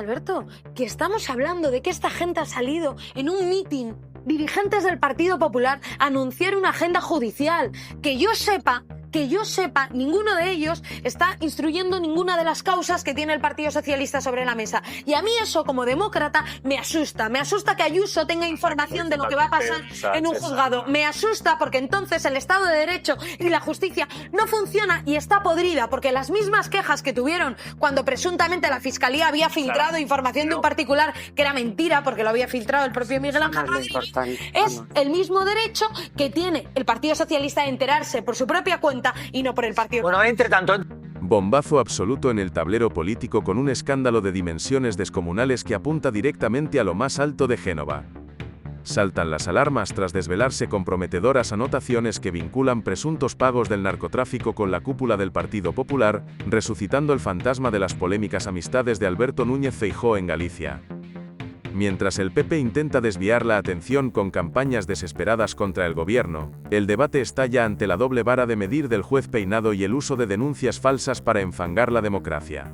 Alberto, que estamos hablando de que esta gente ha salido en un mitin, dirigentes del Partido Popular, a anunciar una agenda judicial. Que yo sepa, ninguno de ellos está instruyendo ninguna de las causas que tiene el Partido Socialista sobre la mesa. Y a mí eso, como demócrata, me asusta. Me asusta que Ayuso tenga información de lo que va a pasar en un juzgado. Me asusta porque entonces el Estado de Derecho y la justicia no funciona y está podrida, porque las mismas quejas que tuvieron cuando presuntamente la Fiscalía había filtrado información de un particular, que era mentira porque lo había filtrado el propio Miguel Ángel Rodríguez, es el mismo derecho que tiene el Partido Socialista de enterarse por su propia cuenta y no por el partido. Bueno, entre tanto... Bombazo absoluto en el tablero político con un escándalo de dimensiones descomunales que apunta directamente a lo más alto de Génova. Saltan las alarmas tras desvelarse comprometedoras anotaciones que vinculan presuntos pagos del narcotráfico con la cúpula del Partido Popular, resucitando el fantasma de las polémicas amistades de Alberto Núñez Feijóo en Galicia. Mientras el PP intenta desviar la atención con campañas desesperadas contra el gobierno, el debate estalla ante la doble vara de medir del juez Peinado y el uso de denuncias falsas para enfangar la democracia.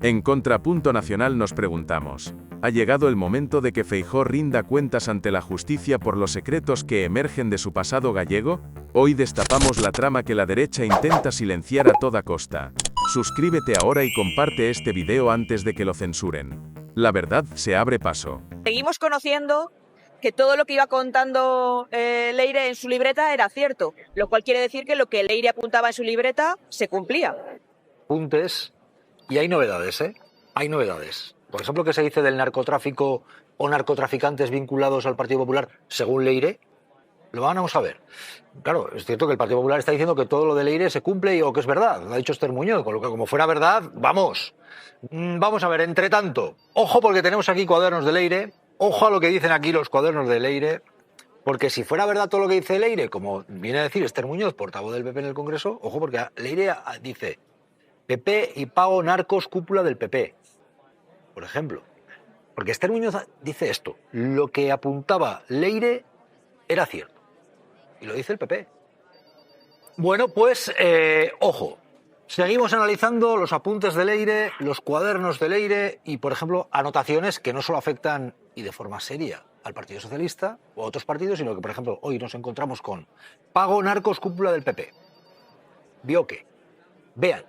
En Contrapunto Nacional nos preguntamos, ¿ha llegado el momento de que Feijóo rinda cuentas ante la justicia por los secretos que emergen de su pasado gallego? Hoy destapamos la trama que la derecha intenta silenciar a toda costa. Suscríbete ahora y comparte este video antes de que lo censuren. La verdad se abre paso. Seguimos conociendo que todo lo que iba contando Leire en su libreta era cierto, lo cual quiere decir que lo que Leire apuntaba en su libreta se cumplía. Apuntes, y hay novedades, ¿eh? Hay novedades. Por ejemplo, ¿qué se dice del narcotráfico o narcotraficantes vinculados al Partido Popular según Leire? Lo vamos a ver. Claro, es cierto que el Partido Popular está diciendo que todo lo de Leire se cumple o que es verdad. Lo ha dicho Esther Muñoz, con lo que como fuera verdad, vamos. Vamos a ver, entre tanto, ojo porque tenemos aquí cuadernos de Leire, ojo a lo que dicen aquí los cuadernos de Leire, porque si fuera verdad todo lo que dice Leire, como viene a decir Esther Muñoz, portavoz del PP en el Congreso, ojo porque Leire dice PP y pago narcos cúpula del PP, por ejemplo. Porque Esther Muñoz dice esto, lo que apuntaba Leire era cierto, y lo dice el PP. Bueno, pues, ojo. Seguimos analizando los apuntes de Leire, los cuadernos de Leire y, por ejemplo, anotaciones que no solo afectan, y de forma seria, al Partido Socialista o a otros partidos, sino que, por ejemplo, hoy nos encontramos con pago narcos cúpula del PP. ¿Vio qué? Vean.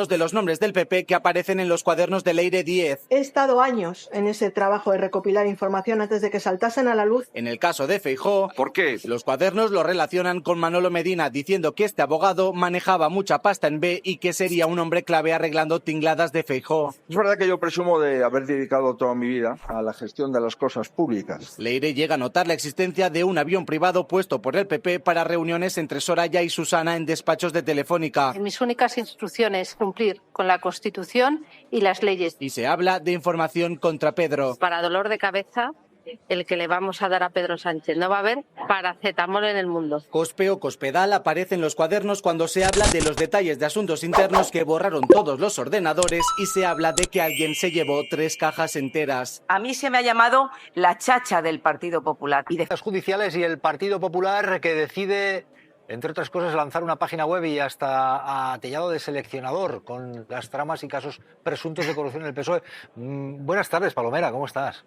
De los nombres del PP que aparecen en los cuadernos de Leire 10. He estado años en ese trabajo de recopilar información antes de que saltasen a la luz. En el caso de Feijóo, ¿por qué? Los cuadernos lo relacionan con Manolo Medina, diciendo que este abogado manejaba mucha pasta en B y que sería un hombre clave arreglando tingladas de Feijóo. Es verdad que yo presumo de haber dedicado toda mi vida a la gestión de las cosas públicas. Leire llega a notar la existencia de un avión privado puesto por el PP para reuniones entre Soraya y Susana en despachos de Telefónica. Mis únicas instrucciones cumplir con la Constitución y las leyes. Y se habla de información contra Pedro. Para dolor de cabeza, el que le vamos a dar a Pedro Sánchez. No va a haber paracetamol en el mundo. Cospe o Cospedal aparece en los cuadernos cuando se habla de los detalles de asuntos internos que borraron todos los ordenadores y se habla de que alguien se llevó 3 cajas enteras. A mí se me ha llamado la chacha del Partido Popular. Y de las judiciales y el Partido Popular que decide, entre otras cosas, lanzar una página web y hasta atellado de seleccionador con las tramas y casos presuntos de corrupción en el PSOE. Buenas tardes, Palomera, ¿cómo estás?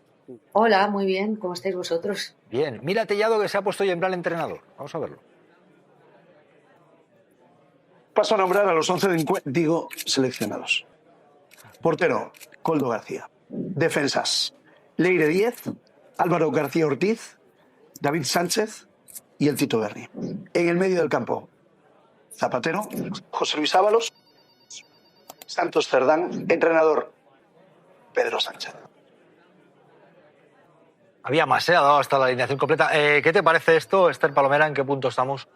Hola, muy bien, ¿cómo estáis vosotros? Bien, mira Tellado que se ha puesto hoy en plan entrenador. Vamos a verlo. Paso a nombrar a los 11 seleccionados. Portero, Koldo García. Defensas, Leire 10, Álvaro García Ortiz, David Sánchez y el Tito Berni. En el medio del campo, Zapatero, José Luis Ábalos, Santos Cerdán, entrenador, Pedro Sánchez. Había más, ha dado hasta la alineación completa. ¿Qué te parece esto, Esther Palomera? ¿En qué punto estamos?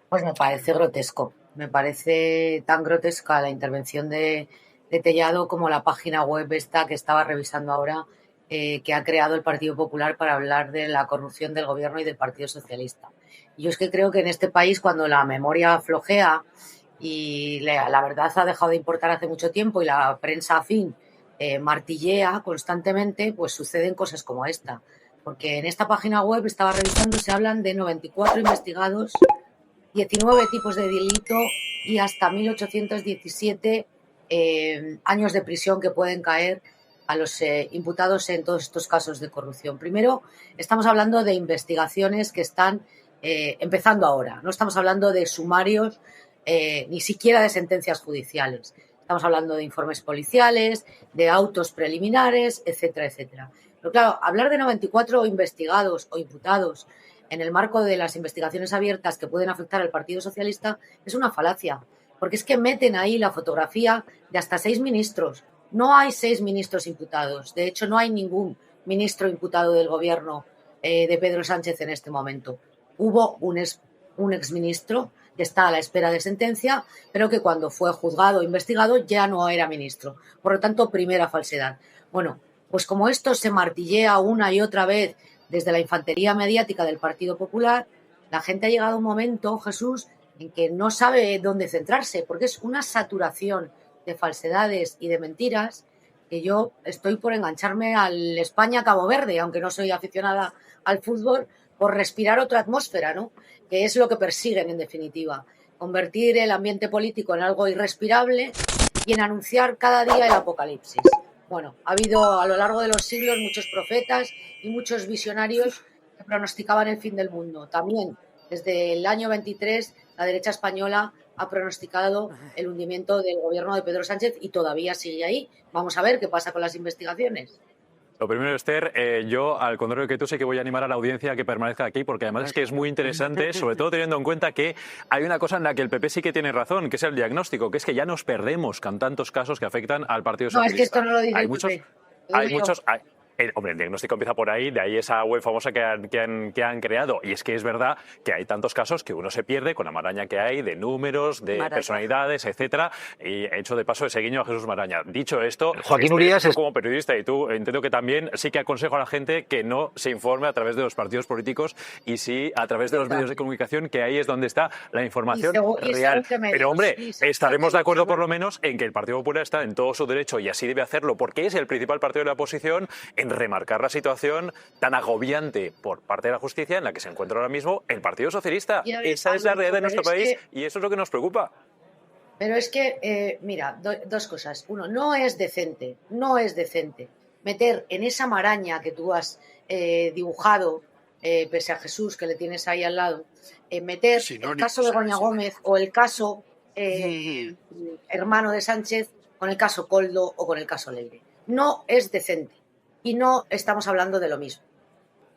Pues me parece grotesco. Me parece tan grotesca la intervención de Tellado como la página web esta que estaba revisando ahora, que ha creado el Partido Popular para hablar de la corrupción del gobierno y del Partido Socialista. Y yo es que creo que en este país, cuando la memoria flojea y la verdad ha dejado de importar hace mucho tiempo y la prensa afín martillea constantemente, pues suceden cosas como esta. Porque en esta página web, estaba revisando, se hablan de 94 investigados, 19 tipos de delito y hasta 1.817 años de prisión que pueden caer a los imputados en todos estos casos de corrupción. Primero, estamos hablando de investigaciones que están empezando ahora. No estamos hablando de sumarios ni siquiera de sentencias judiciales. Estamos hablando de informes policiales, de autos preliminares, etcétera, etcétera. Pero claro, hablar de 94 investigados o imputados en el marco de las investigaciones abiertas que pueden afectar al Partido Socialista es una falacia, porque es que meten ahí la fotografía de hasta 6 ministros. No hay 6 ministros imputados. De hecho, no hay ningún ministro imputado del gobierno de Pedro Sánchez en este momento. Hubo un exministro que está a la espera de sentencia, pero que cuando fue juzgado o investigado ya no era ministro. Por lo tanto, primera falsedad. Bueno, pues como esto se martillea una y otra vez desde la infantería mediática del Partido Popular, la gente ha llegado a un momento, Jesús, en que no sabe dónde centrarse, porque es una saturación de falsedades y de mentiras que yo estoy por engancharme al España-Cabo Verde, aunque no soy aficionada al fútbol, por respirar otra atmósfera, ¿no? Que es lo que persiguen en definitiva, convertir el ambiente político en algo irrespirable y en anunciar cada día el apocalipsis. Bueno, ha habido a lo largo de los siglos muchos profetas y muchos visionarios que pronosticaban el fin del mundo. También desde el año 23 la derecha española ha pronosticado el hundimiento del gobierno de Pedro Sánchez y todavía sigue ahí. Vamos a ver qué pasa con las investigaciones. Lo primero, Esther, yo, al contrario que tú, sé que voy a animar a la audiencia a que permanezca aquí, porque además es que es muy interesante, sobre todo teniendo en cuenta que hay una cosa en la que el PP sí que tiene razón, que es el diagnóstico, que es que ya nos perdemos con tantos casos que afectan al Partido Socialista. No, es que esto no lo dice hay el muchos, PP. hay muchos. Hombre, el diagnóstico empieza por ahí, de ahí esa web famosa que han creado. Y es que es verdad que hay tantos casos que uno se pierde con la maraña que hay de números, de personalidades, etcétera. Y he hecho de paso ese guiño a Jesús Maraña. Dicho esto, Joaquín Urías es como periodista y tú entiendo que también sí que aconsejo a la gente que no se informe a través de los partidos políticos y sí a través de los medios de comunicación, que ahí es donde está la información real. Pero hombre, estaremos de acuerdo por lo menos en que el Partido Popular está en todo su derecho y así debe hacerlo, porque es el principal partido de la oposición, en remarcar la situación tan agobiante por parte de la justicia en la que se encuentra ahora mismo el Partido Socialista. Esa es la realidad de nuestro país y eso es lo que nos preocupa. Pero es que, mira, dos cosas. Uno, no es decente meter en esa maraña que tú has dibujado, pese a Jesús que le tienes ahí al lado, meter el caso de Goña Gómez o el caso hermano de Sánchez con el caso Koldo o con el caso Leire. No es decente. Y no estamos hablando de lo mismo.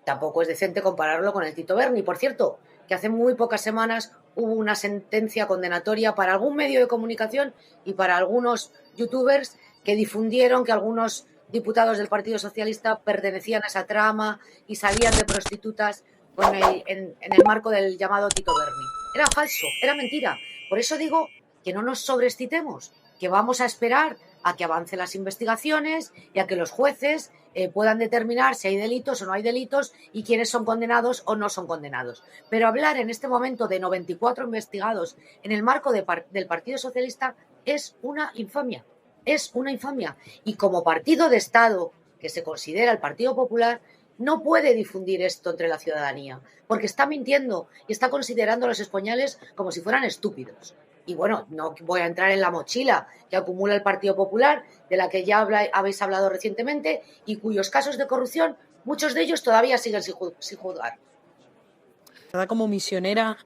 Tampoco es decente compararlo con el Tito Berni. Por cierto, que hace muy pocas semanas hubo una sentencia condenatoria para algún medio de comunicación y para algunos youtubers que difundieron que algunos diputados del Partido Socialista pertenecían a esa trama y salían de prostitutas en el marco del llamado Tito Berni. Era falso, era mentira. Por eso digo que no nos sobreexcitemos, que vamos a esperar a que avancen las investigaciones y a que los jueces puedan determinar si hay delitos o no hay delitos y quiénes son condenados o no son condenados. Pero hablar en este momento de 94 investigados en el marco del Partido Socialista es una infamia. Es una infamia. Y como partido de Estado que se considera el Partido Popular, no puede difundir esto entre la ciudadanía, porque está mintiendo y está considerando a los españoles como si fueran estúpidos. Y bueno, no voy a entrar en la mochila que acumula el Partido Popular, de la que ya habéis hablado recientemente, y cuyos casos de corrupción, muchos de ellos todavía siguen sin juzgar. Como misionera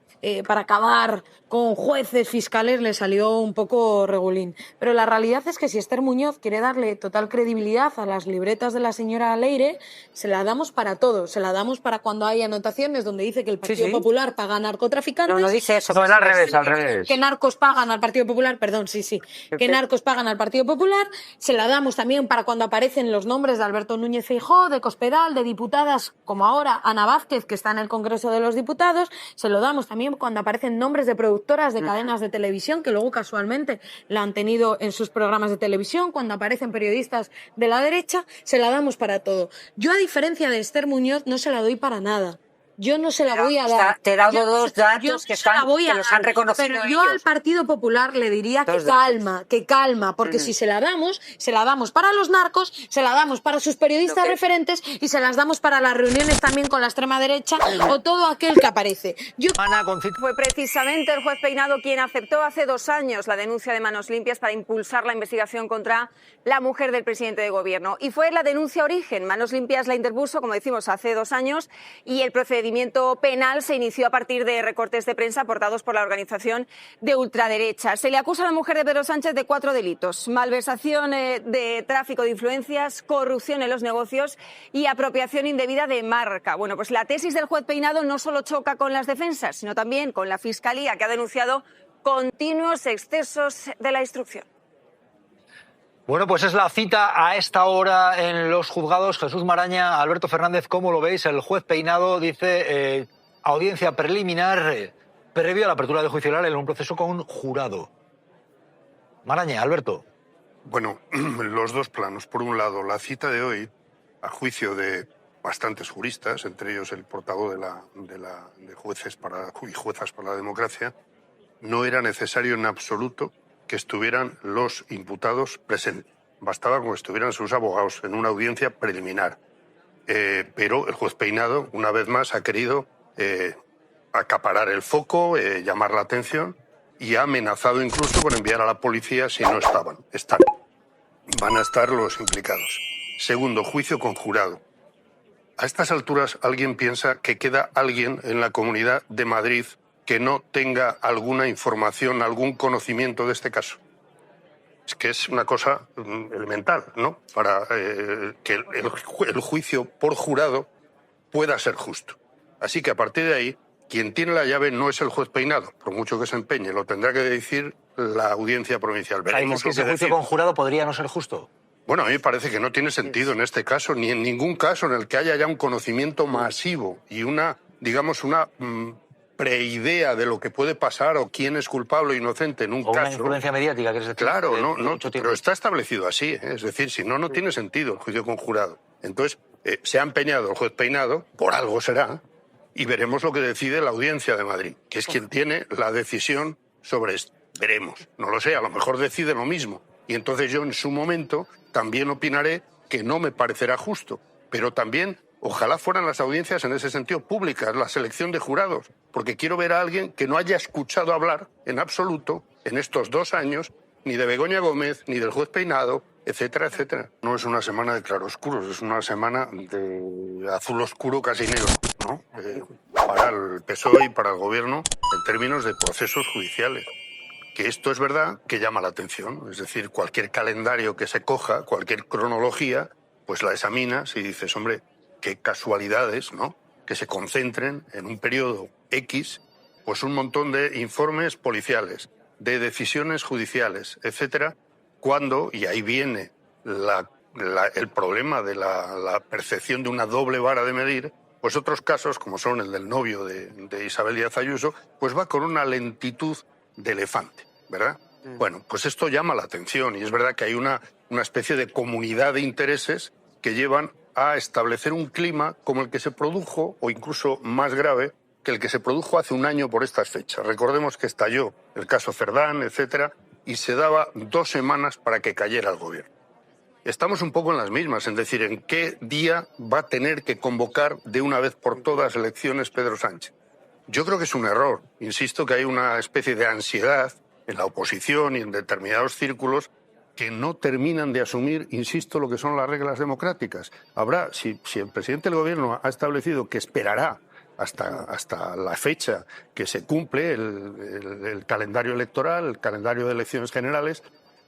para acabar con jueces, fiscales, le salió un poco regulín. Pero la realidad es que si Esther Muñoz quiere darle total credibilidad a las libretas de la señora Leire, se la damos para todo. Se la damos para cuando hay anotaciones donde dice que el Partido Popular paga a narcotraficantes. No dice eso. No, al revés. Que narcos pagan al Partido Popular, que narcos pagan al Partido Popular. Se la damos también para cuando aparecen los nombres de Alberto Núñez Feijóo, de Cospedal, de diputadas como ahora Ana Vázquez, que está en el Congreso de los Diputados. Se lo damos también cuando aparecen nombres de productoras de cadenas de televisión que luego casualmente la han tenido en sus programas de televisión, cuando aparecen periodistas de la derecha, se la damos para todo. Yo, a diferencia de Esther Muñoz, no se la doy para nada. yo no se la voy a dar. Te he dado dos datos que los han reconocido pero yo al Partido Popular le diría que calma, porque si se la damos para los narcos, se la damos para sus periodistas referentes y se las damos para las reuniones también con la extrema derecha o todo aquel que aparece. Fue precisamente el juez Peinado quien aceptó hace 2 años la denuncia de Manos Limpias para impulsar la investigación contra la mujer del presidente de gobierno. Y fue la denuncia origen. Manos Limpias la interpuso, como decimos, hace 2 años y el procedimiento penal se inició a partir de recortes de prensa aportados por la organización de ultraderecha. Se le acusa a la mujer de Pedro Sánchez de 4 delitos: malversación de tráfico de influencias, corrupción en los negocios y apropiación indebida de marca. Bueno, pues la tesis del juez Peinado no solo choca con las defensas, sino también con la Fiscalía, que ha denunciado continuos excesos de la instrucción. Bueno, pues es la cita a esta hora en los juzgados. Jesús Maraña, Alberto Fernández, ¿cómo lo veis? El juez Peinado dice audiencia preliminar previo a la apertura del juicio oral en un proceso con jurado. Maraña, Alberto. Bueno, los dos planos. Por un lado, la cita de hoy, a juicio de bastantes juristas, entre ellos el portavoz de jueces y juezas para la democracia, no era necesario en absoluto que estuvieran los imputados presentes. Bastaba con que estuvieran sus abogados en una audiencia preliminar. Pero el juez Peinado, una vez más, ha querido acaparar el foco, llamar la atención y ha amenazado incluso con enviar a la policía si no estaban. Van a estar los implicados. Segundo, juicio con jurado. A estas alturas, ¿alguien piensa que queda alguien en la Comunidad de Madrid que no tenga alguna información, algún conocimiento de este caso? Es que es una cosa elemental, ¿no? Para que el juicio por jurado pueda ser justo. Así que a partir de ahí, quien tiene la llave no es el juez Peinado, por mucho que se empeñe, lo tendrá que decir la audiencia provincial. Veremos que ese juicio con jurado podría no ser justo. Bueno, a mí me parece que no tiene sentido en este caso, ni en ningún caso en el que haya ya un conocimiento masivo y una preidea de lo que puede pasar o quién es culpable o inocente en un caso. Una influencia mediática, ¿quieres decir? Claro, pero está establecido así. Es decir, si no, no tiene sentido el juicio con jurado. Entonces, se ha empeñado el juez Peinado, por algo será, y veremos lo que decide la Audiencia de Madrid, que es quien tiene la decisión sobre esto. Veremos. No lo sé, a lo mejor decide lo mismo. Y entonces yo en su momento también opinaré que no me parecerá justo. Pero también, ojalá fueran las audiencias en ese sentido públicas, la selección de jurados, porque quiero ver a alguien que no haya escuchado hablar en absoluto en estos 2 años ni de Begoña Gómez, ni del juez Peinado, etcétera, etcétera. No es una semana de claroscuros, es una semana de azul oscuro casi negro, ¿no? Para el PSOE y para el Gobierno en términos de procesos judiciales. Que esto es verdad que llama la atención, es decir, cualquier calendario que se coja, cualquier cronología, pues la examinas y dices, hombre, qué casualidades, ¿no? Que se concentren en un periodo X, pues un montón de informes policiales, de decisiones judiciales, etcétera, cuando, y ahí viene el problema de la percepción de una doble vara de medir, pues otros casos, como son el del novio de Isabel Díaz Ayuso, pues va con una lentitud de elefante, ¿verdad? Bueno, pues esto llama la atención y es verdad que hay una especie de comunidad de intereses que llevan a establecer un clima como el que se produjo, o incluso más grave, que el que se produjo hace 1 año por estas fechas. Recordemos que estalló el caso Cerdán, etcétera, y se daba 2 semanas para que cayera el gobierno. Estamos un poco en las mismas, es decir, en qué día va a tener que convocar de una vez por todas elecciones Pedro Sánchez. Yo creo que es un error. Insisto que hay una especie de ansiedad en la oposición y en determinados círculos que no terminan de asumir, insisto, lo que son las reglas democráticas. Habrá, si el presidente del gobierno ha establecido que esperará hasta la fecha que se cumple el calendario electoral, el calendario de elecciones generales,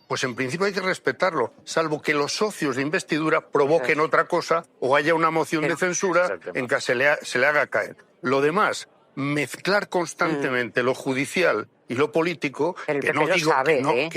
pues en principio hay que respetarlo, salvo que los socios de investidura provoquen otra cosa o haya una moción de censura en que se le haga caer. Lo demás, mezclar constantemente lo judicial y lo político, que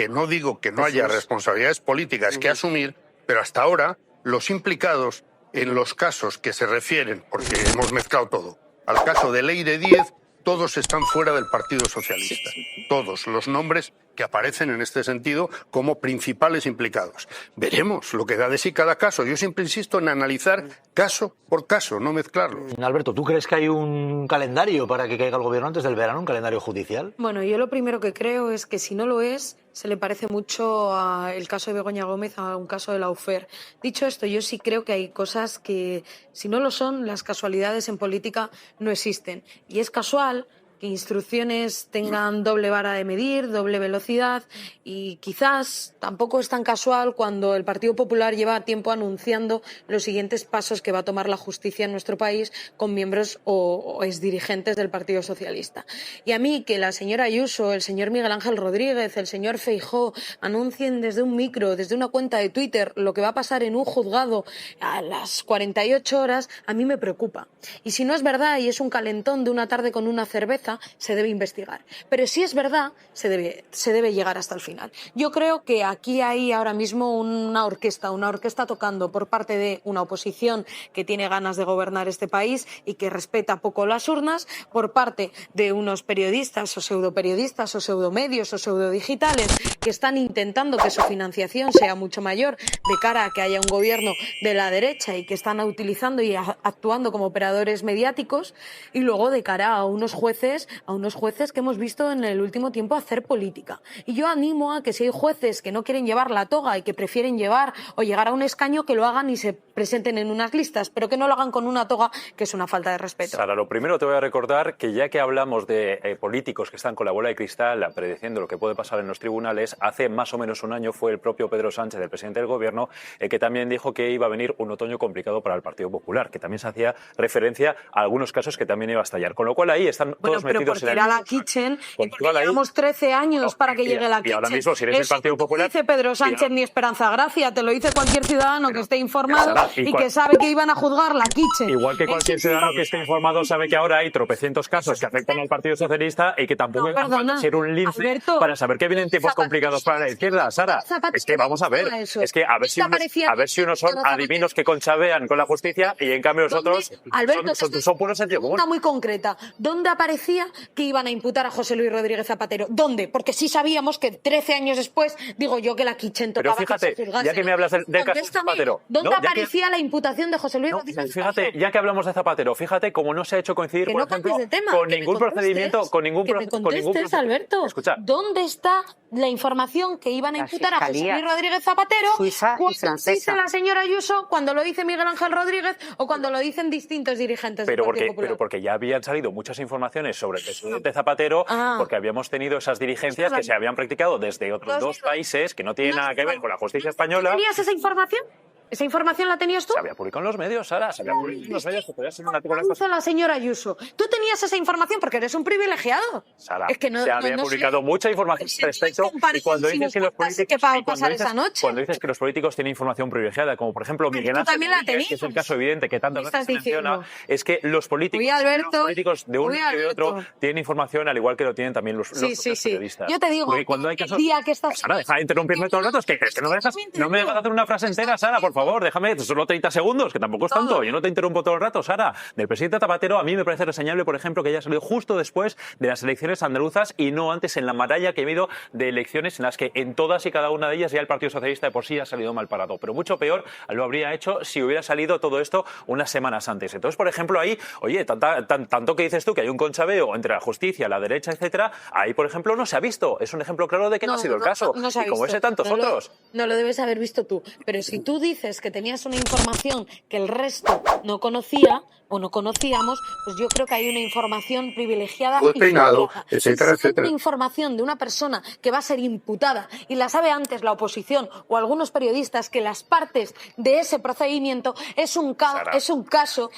no digo que no haya responsabilidades políticas que asumir, pero hasta ahora los implicados en los casos que se refieren, porque hemos mezclado todo, al caso de Leire 10, todos están fuera del Partido Socialista. Todos. Los nombres que aparecen en este sentido como principales implicados. Veremos lo que da de sí cada caso. Yo siempre insisto en analizar caso por caso, no mezclarlos. Alberto, ¿tú crees que hay un calendario para que caiga el gobierno antes del verano, un calendario judicial? Bueno, yo lo primero que creo es que si no lo es, se le parece mucho el caso de Begoña Gómez a un caso de Lawfare. Dicho esto, yo sí creo que hay cosas que, si no lo son, las casualidades en política no existen. Y es casual que instrucciones tengan doble vara de medir, doble velocidad, y quizás tampoco es tan casual cuando el Partido Popular lleva tiempo anunciando los siguientes pasos que va a tomar la justicia en nuestro país con miembros o exdirigentes del Partido Socialista. Y a mí que la señora Ayuso, el señor Miguel Ángel Rodríguez, el señor Feijóo anuncien desde un micro, desde una cuenta de Twitter, lo que va a pasar en un juzgado a las 48 horas, a mí me preocupa. Y si no es verdad y es un calentón de una tarde con una cerveza, se debe investigar. Pero si es verdad, se debe llegar hasta el final. Yo creo que aquí hay ahora mismo una orquesta tocando por parte de una oposición que tiene ganas de gobernar este país y que respeta poco las urnas, por parte de unos periodistas o pseudoperiodistas o pseudomedios o pseudodigitales que están intentando que su financiación sea mucho mayor de cara a que haya un gobierno de la derecha y que están utilizando y actuando como operadores mediáticos, y luego de cara a unos jueces que hemos visto en el último tiempo hacer política. Y yo animo a que si hay jueces que no quieren llevar la toga y que prefieren llevar o llegar a un escaño, que lo hagan y se presenten en unas listas, pero que no lo hagan con una toga, que es una falta de respeto. Sara, lo primero te voy a recordar que ya que hablamos de políticos que están con la bola de cristal prediciendo lo que puede pasar en los tribunales, hace más o menos un año fue el propio Pedro Sánchez, el presidente del gobierno, que también dijo que iba a venir un otoño complicado para el Partido Popular, que también se hacía referencia a algunos casos que también iba a estallar. Con lo cual ahí están todos metidos en la kitchen, y porque llevamos 13 años para que llegue la kitchen. Y ahora mismo, si eres el Partido Popular... No dice Pedro Sánchez ni Esperanza Gracia, te lo dice cualquier ciudadano que esté informado y que sabe que iban a juzgar la kitchen. Igual que cualquier ciudadano que esté informado sabe que ahora hay tropecientos casos que afectan al Partido Socialista y que tampoco van a ser un lince, Alberto, para saber que vienen tiempos complicados para la izquierda, Sara. Es que vamos a ver, es que a ver si unos son adivinos que conchavean con la justicia y en cambio los otros son puro sentido común. Una muy concreta. ¿Dónde aparecía que iban a imputar a José Luis Rodríguez Zapatero? ¿Dónde? Porque sí sabíamos que 13 años después, digo yo, que la kitchen tocaba. Pero fíjate, ya que me hablas del caso de Zapatero, ¿dónde aparecía la imputación de José Luis Rodríguez Zapatero? Fíjate, ya que hablamos de Zapatero, fíjate cómo no se ha hecho coincidir, por ejemplo, con ningún procedimiento, con ningún procedimiento. Alberto, escucha, ¿dónde está la información que iban a imputar a José Luis Rodríguez Zapatero? Suiza y francesa. Dice la señora Ayuso, cuando lo dice Miguel Ángel Rodríguez o cuando lo dicen distintos dirigentes del Partido Popular. Pero porque ya habían salido muchas informaciones sobre el presidente Zapatero, porque habíamos tenido esas dirigencias que se habían practicado desde otros dos países que no tienen nada que ver con la justicia española. ¿Tenías esa información? ¿Esa información la tenías tú? Se había publicado en los medios, Sara. Se había publicado en los medios que podía ser un artículo. Hizo la señora Ayuso. ¿Tú tenías esa información? Porque eres un privilegiado. Sara, es que no, se había publicado mucha información respecto. Y cuando dices que los políticos, cuando dices que los políticos tienen información privilegiada, como por ejemplo Miguel Ángel Rodríguez, que es el caso evidente que tantas veces se menciona, es que los políticos de un y de otro tienen información al igual que lo tienen también los periodistas. Yo te digo, cuando hay casos... Sara, deja de interrumpirme todo el rato. Es que no me dejas hacer una frase entera, Sara, por favor, déjame, solo 30 segundos, que tampoco es tanto, yo no te interrumpo todo el rato, Sara. Del presidente Zapatero, a mí me parece reseñable, por ejemplo, que haya salido justo después de las elecciones andaluzas y no antes en la maralla que ha habido de elecciones en las que en todas y cada una de ellas ya el Partido Socialista de por sí ha salido mal parado. Pero mucho peor lo habría hecho si hubiera salido todo esto unas semanas antes. Entonces, por ejemplo, ahí, oye, tanto que dices tú que hay un conchaveo entre la justicia, la derecha, etcétera, ahí, por ejemplo, no se ha visto. Es un ejemplo claro de que no ha sido el caso. No se ha y como visto. ese tantos otros. No lo debes haber visto tú. Pero si tú dices que tenías una información que el resto no conocía o no conocíamos, pues yo creo que hay una información privilegiada y peinado, etcétera, etcétera. Una información de una persona que va a ser imputada y la sabe antes la oposición o algunos periodistas que las partes de ese procedimiento es un caso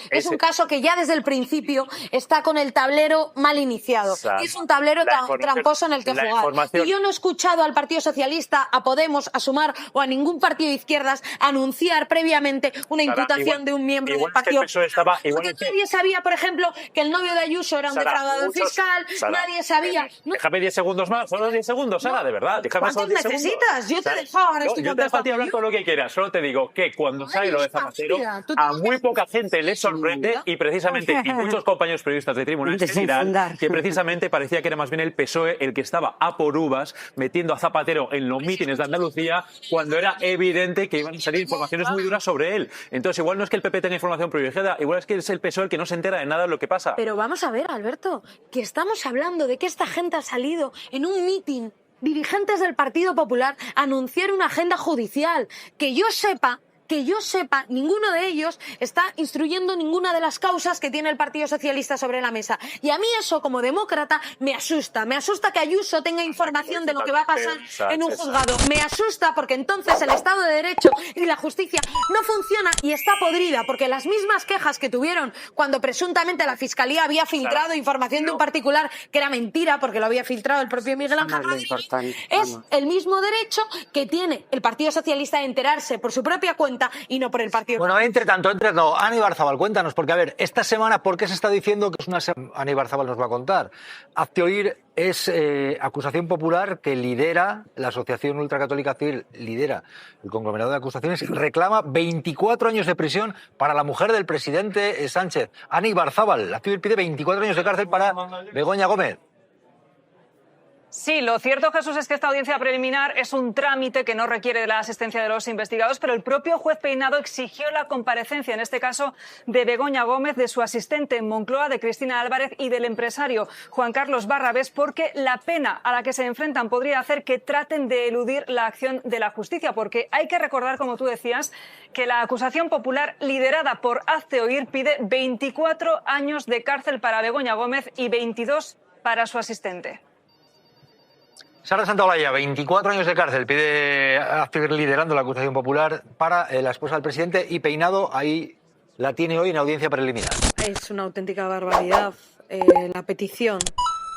que ya desde el principio está con el tablero mal iniciado. Y es un tablero tramposo en el que jugar. Y yo no he escuchado al Partido Socialista, a Podemos, a Sumar o a ningún partido de izquierdas anunciar denunciar previamente una Sara, imputación igual- de un miembro del igual es que el partido. PSOE estaba- igual Porque es que- nadie sabía, por ejemplo, que el novio de Ayuso era un Sara, defraudador muchos- fiscal, Sara, nadie sabía. No, Déjame 10 segundos más, solo 10 segundos, Sara, de verdad. Déjame ¿cuántos solo 10 segundos. necesitas? Yo te he Sara, dejado, ahora estoy yo te dejo a ti contestando hablar yo. todo lo que quieras, solo te digo que cuando sale lo de Zapatero, hostia, tú a muy poca gente le sorprende y precisamente, y muchos compañeros periodistas de Tribunal se dirán que precisamente parecía que era más bien el PSOE el que estaba a por uvas metiendo a Zapatero en los mítines de Andalucía cuando era evidente que iban a salir informaciones muy duras sobre él. Entonces, igual no es que el PP tenga información privilegiada, igual es que es el PSOE el que no se entera de nada de lo que pasa. Pero vamos a ver, Alberto, que estamos hablando de que esta gente ha salido en un mitin, dirigentes del Partido Popular, a anunciar una agenda judicial. Que yo sepa, ninguno de ellos está instruyendo ninguna de las causas que tiene el Partido Socialista sobre la mesa. Y a mí eso, como demócrata, me asusta. Me asusta que Ayuso tenga información de lo que va a pasar en un juzgado. Me asusta porque entonces el Estado de Derecho y la justicia no funciona y está podrida, porque las mismas quejas que tuvieron cuando presuntamente la Fiscalía había filtrado información de un particular, que era mentira porque lo había filtrado el propio Miguel Ángel Rodríguez, es el mismo derecho que tiene el Partido Socialista de enterarse por su propia cuenta y no por el partido. Bueno, entre tanto, Ana Ibarzabal, cuéntanos, porque a ver, esta semana, ¿por qué se está diciendo que es una semana? Ana Ibarzabal nos va a contar. Hazte oír es acusación popular que lidera la Asociación Ultracatólica Civil, lidera el conglomerado de acusaciones, reclama 24 años de prisión para la mujer del presidente Sánchez. Ana Ibarzabal, Hazte oír pide 24 años de cárcel para Begoña Gómez. Sí, lo cierto, Jesús, es que esta audiencia preliminar es un trámite que no requiere de la asistencia de los investigados, pero el propio juez Peinado exigió la comparecencia, en este caso, de Begoña Gómez, de su asistente en Moncloa, de Cristina Álvarez y del empresario Juan Carlos Barrabés, porque la pena a la que se enfrentan podría hacer que traten de eludir la acción de la justicia, porque hay que recordar, como tú decías, que la acusación popular liderada por Hazte Oír pide 24 años de cárcel para Begoña Gómez y 22 para su asistente. Sara Santaolalla, 24 años de cárcel, pide Hazte Oír liderando la acusación popular para la esposa del presidente, y Peinado ahí la tiene hoy en audiencia preliminar. Es una auténtica barbaridad la petición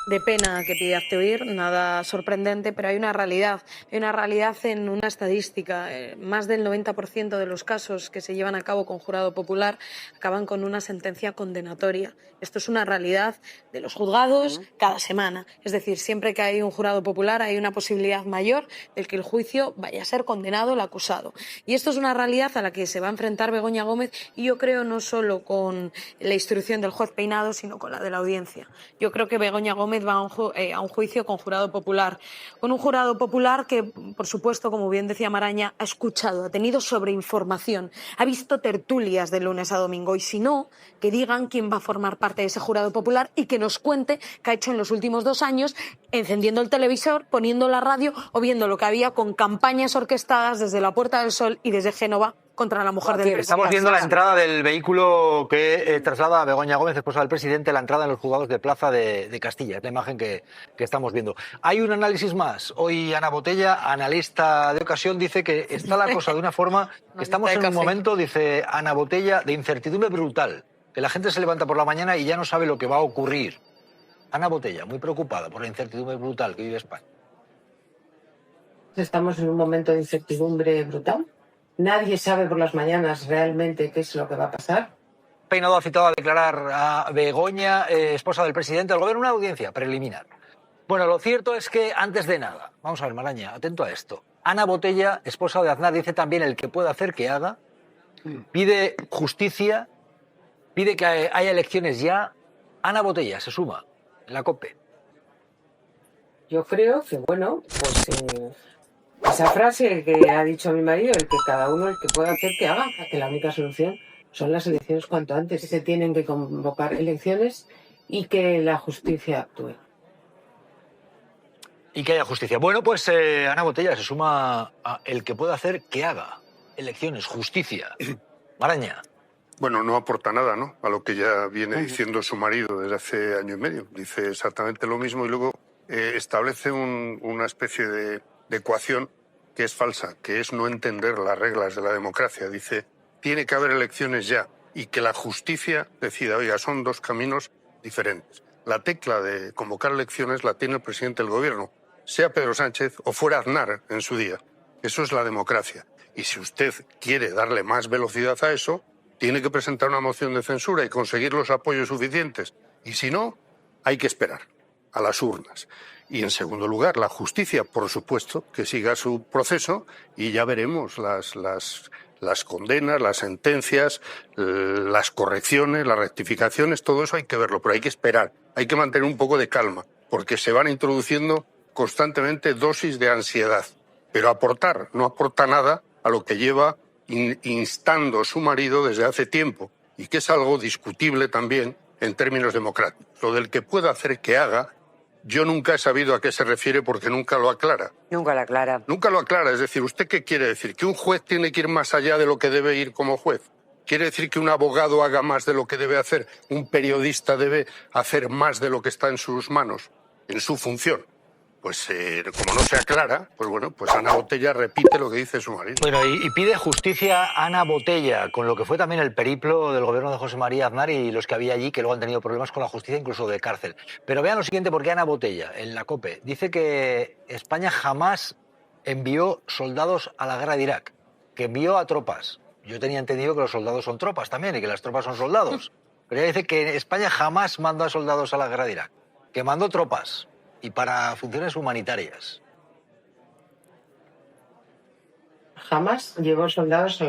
de pena que pide Hazte Oír, nada sorprendente, pero hay una realidad en una estadística. Más del 90% de los casos que se llevan a cabo con jurado popular acaban con una sentencia condenatoria. Esto es una realidad de los juzgados cada semana. Es decir, siempre que hay un jurado popular hay una posibilidad mayor de que el juicio vaya a ser condenado el acusado. Y esto es una realidad a la que se va a enfrentar Begoña Gómez, y yo creo no solo con la instrucción del juez Peinado, sino con la de la audiencia. Yo creo que Begoña Gómez va a un juicio con jurado popular. Con un jurado popular que, por supuesto, como bien decía Maraña, ha escuchado, ha tenido sobreinformación, ha visto tertulias de lunes a domingo. Y si no, que digan quién va a formar parte de ese jurado popular y que nos cuente qué ha hecho en los últimos 2 años, encendiendo el televisor, poniendo la radio o viendo lo que había con campañas orquestadas desde la Puerta del Sol y desde Génova contra la mujer del presidente. Estamos viendo la entrada del vehículo que traslada a Begoña Gómez, esposa del presidente, la entrada en los juzgados de Plaza de Castilla. Es la imagen que estamos viendo. Hay un análisis más. Hoy Ana Botella, analista de ocasión, dice que está la cosa de una forma que estamos en un momento, dice Ana Botella, de incertidumbre brutal. Que la gente se levanta por la mañana y ya no sabe lo que va a ocurrir. Ana Botella, muy preocupada por la incertidumbre brutal que vive España. Estamos en un momento de incertidumbre brutal. Nadie sabe por las mañanas realmente qué es lo que va a pasar. Peinado ha citado a declarar a Begoña, esposa del presidente del gobierno, una audiencia preliminar. Bueno, lo cierto es que, antes de nada, vamos a ver, Maraña, atento a esto. Ana Botella, esposa de Aznar, dice también el que puede hacer que haga, pide justicia, pide que haya elecciones ya. Ana Botella se suma en la COPE. Yo creo que, bueno, pues esa frase que ha dicho mi marido, el que cada uno, el que pueda hacer que haga, que la única solución son las elecciones cuanto antes. Se tienen que convocar elecciones y que la justicia actúe. Y que haya justicia. Bueno, pues Ana Botella se suma a el que pueda hacer que haga elecciones, justicia. Maraña. Bueno, no aporta nada, ¿no?, a lo que ya viene diciendo su marido desde hace año y medio. Dice exactamente lo mismo y luego establece una especie de ecuación que es falsa, que es no entender las reglas de la democracia. Dice, tiene que haber elecciones ya y que la justicia decida, oiga, son 2 caminos diferentes. La tecla de convocar elecciones la tiene el presidente del gobierno, sea Pedro Sánchez o fuera Aznar en su día. Eso es la democracia. Y si usted quiere darle más velocidad a eso, tiene que presentar una moción de censura y conseguir los apoyos suficientes. Y si no, hay que esperar a las urnas. Y en segundo lugar, la justicia, por supuesto, que siga su proceso y ya veremos las condenas, las sentencias, las correcciones, las rectificaciones, todo eso hay que verlo, pero hay que esperar, hay que mantener un poco de calma, porque se van introduciendo constantemente dosis de ansiedad. Pero no aporta nada a lo que lleva instando su marido desde hace tiempo, y que es algo discutible también en términos democráticos. Lo del que pueda hacer que haga, yo nunca he sabido a qué se refiere porque nunca lo aclara. Nunca lo aclara. Nunca lo aclara. Es decir, ¿usted qué quiere decir? ¿Que un juez tiene que ir más allá de lo que debe ir como juez? ¿Quiere decir que un abogado haga más de lo que debe hacer? ¿Un periodista debe hacer más de lo que está en sus manos, en su función? Pues como no se aclara, pues bueno, pues Ana Botella repite lo que dice su marido. Bueno, y pide justicia Ana Botella, con lo que fue también el periplo del gobierno de José María Aznar y los que había allí, que luego han tenido problemas con la justicia, incluso de cárcel. Pero vean lo siguiente, porque Ana Botella, en la COPE, dice que España jamás envió soldados a la guerra de Irak, que envió a tropas. Yo tenía entendido que los soldados son tropas también y que las tropas son soldados. Pero ella dice que España jamás mandó a soldados a la guerra de Irak, que mandó tropas. Y para funciones humanitarias. Jamás llevó soldados a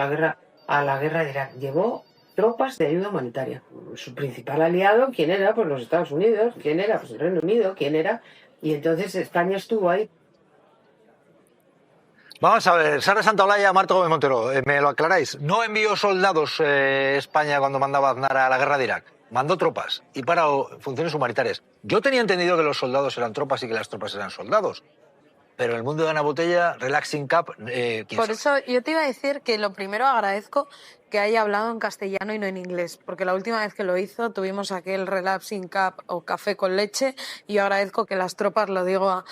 la guerra de Irak. Llevó tropas de ayuda humanitaria. Su principal aliado, ¿quién era? Pues los Estados Unidos. ¿Quién era? Pues el Reino Unido. ¿Quién era? Y entonces España estuvo ahí. Vamos a ver, Sara Santaolalla, Marta Gómez Montero, ¿me lo aclaráis? ¿No envió soldados España cuando mandaba a Aznar a la guerra de Irak? Mandó tropas y para funciones humanitarias. Yo tenía entendido que los soldados eran tropas y que las tropas eran soldados. Pero en el mundo de Ana Botella, Relaxing Cup... Por eso yo te iba a decir que lo primero agradezco que haya hablado en castellano y no en inglés, porque la última vez que lo hizo tuvimos aquel Relaxing Cup o café con leche y yo agradezco que las tropas lo diga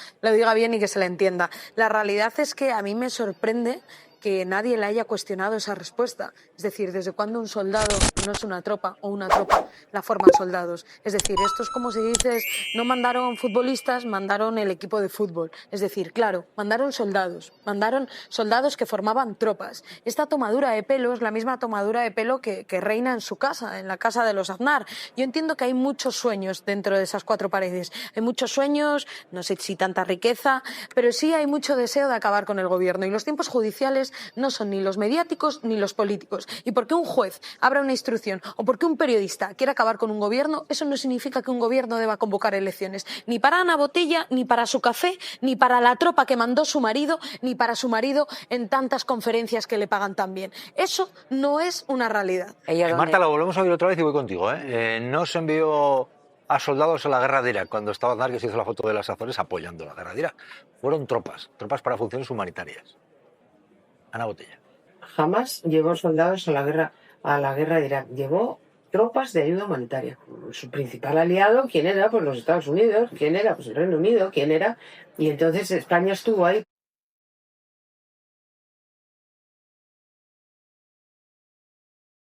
bien y que se le entienda. La realidad es que a mí me sorprende que nadie le haya cuestionado esa respuesta. Es decir, ¿desde cuándo un soldado no es una tropa o una tropa la forman soldados? Es decir, esto es como si dices, no mandaron futbolistas, mandaron el equipo de fútbol. Es decir, claro, mandaron soldados que formaban tropas. Esta tomadura de pelo es la misma tomadura de pelo que reina en su casa, en la casa de los Aznar. Yo entiendo que hay muchos sueños dentro de esas cuatro paredes. Hay muchos sueños, no sé si tanta riqueza, pero sí hay mucho deseo de acabar con el gobierno. Y los tiempos judiciales no son ni los mediáticos ni los políticos. Y porque un juez abra una instrucción o porque un periodista quiera acabar con un gobierno, eso no significa que un gobierno deba convocar elecciones. Ni para Ana Botella, ni para su café, ni para la tropa que mandó su marido, ni para su marido en tantas conferencias que le pagan tan bien. Eso no es una realidad. Marta, la volvemos a oír otra vez y voy contigo. No se envió a soldados a la guerra de Irak cuando estaba Aznar, que se hizo la foto de las Azores apoyando la guerra de Irak. Fueron tropas para funciones humanitarias. Ana Botella. Jamás llevó soldados a la guerra de Irak. Llevó tropas de ayuda humanitaria. Su principal aliado, ¿quién era? Pues los Estados Unidos. ¿Quién era? Pues el Reino Unido. ¿Quién era? Y entonces España estuvo ahí.